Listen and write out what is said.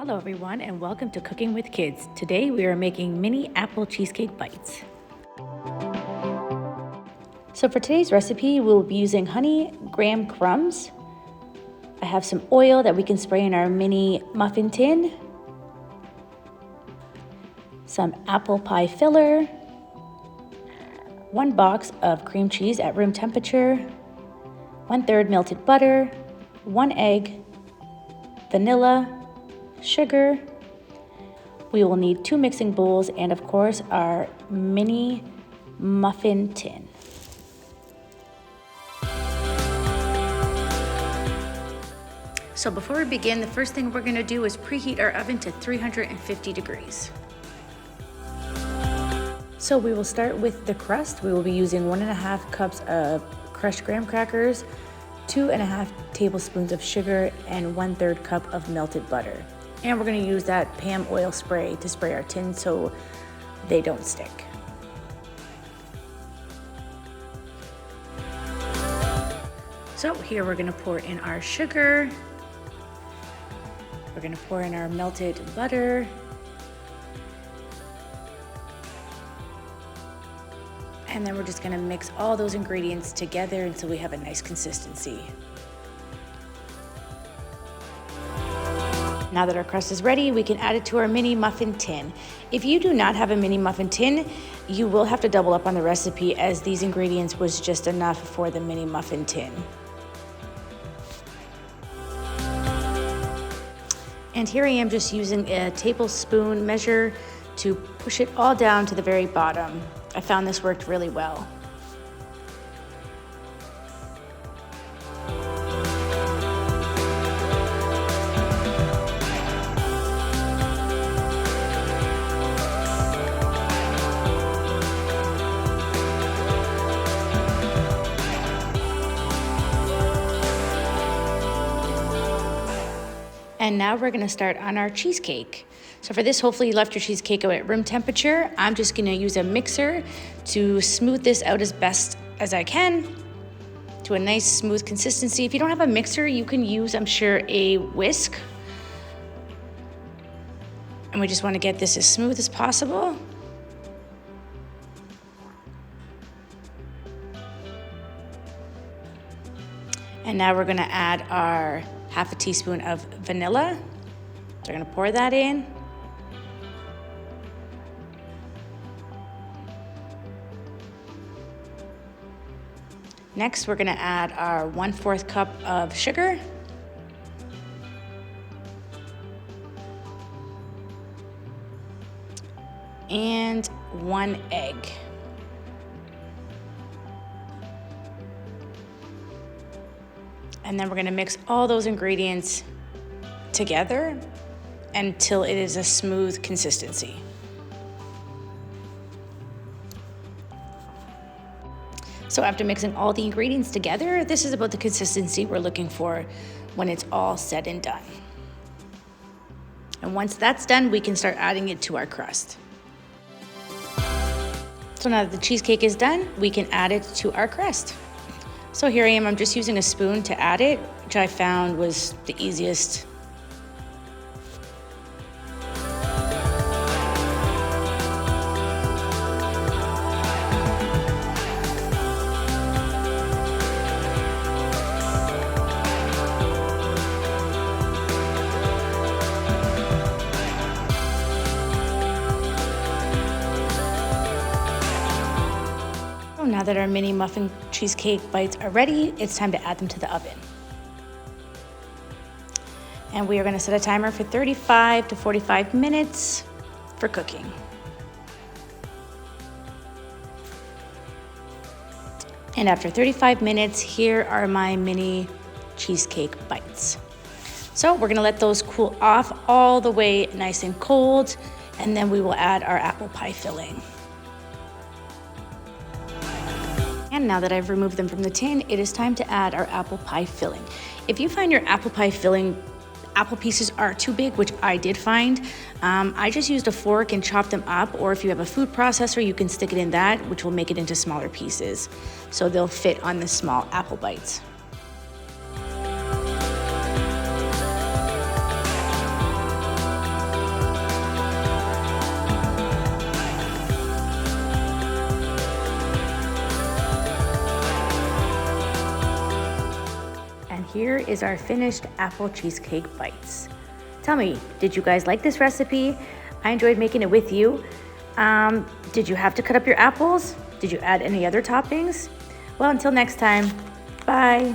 Hello everyone and welcome to Cooking with Kids. Today we are making mini apple cheesecake bites. So for today's recipe we'll be using honey graham crumbs. I have some oil that we can spray in our mini muffin tin, some apple pie filler, 1 box of cream cheese at room temperature, 1/3 melted butter, 1 egg, vanilla, sugar. We will need 2 mixing bowls and of course our mini muffin tin. So before we begin, the first thing we're going to do is preheat our oven to 350 degrees. So we will start with the crust. We will be using 1.5 cups of crushed graham crackers, 2.5 tablespoons of sugar, and 1/3 cup of melted butter. And we're going to use that Pam oil spray to spray our tins so they don't stick. So here we're going to pour in our sugar. We're going to pour in our melted butter. And then we're just going to mix all those ingredients together until we have a nice consistency. Now that our crust is ready, we can add it to our mini muffin tin. If you do not have a mini muffin tin, you will have to double up on the recipe as these ingredients was just enough for the mini muffin tin. And here I am just using a tablespoon measure to push it all down to the very bottom. I found this worked really well. And now we're gonna start on our cheesecake. So for this, hopefully you left your cheesecake out at room temperature. I'm just gonna use a mixer to smooth this out as best as I can to a nice smooth consistency. If you don't have a mixer, you can use, I'm sure, a whisk. And we just wanna get this as smooth as possible. And now we're gonna add our 1/2 teaspoon of vanilla. So we're gonna pour that in. Next, we're gonna add our 1/4 cup of sugar. And 1 egg. And then we're gonna mix all those ingredients together until it is a smooth consistency. So after mixing all the ingredients together, this is about the consistency we're looking for when it's all said and done. And once that's done, we can start adding it to our crust. So now that the cheesecake is done, we can add it to our crust. So here I am, I'm just using a spoon to add it, which I found was the easiest. Now that our mini muffin cheesecake bites are ready, it's time to add them to the oven. And we are going to set a timer for 35 to 45 minutes for cooking. And after 35 minutes, here are my mini cheesecake bites. So we're going to let those cool off all the way nice and cold, and then we will add our apple pie filling. And now that I've removed them from the tin, it is time to add our apple pie filling. If you find your apple pie filling apple pieces are too big, which I did find, I just used a fork and chopped them up, or if you have a food processor, you can stick it in that, which will make it into smaller pieces. So they'll fit on the small apple bites. here is our finished apple cheesecake bites. Tell me, did you guys like this recipe? I enjoyed making it with you. Did you have to cut up your apples? Did you add any other toppings? Well, until next time, bye.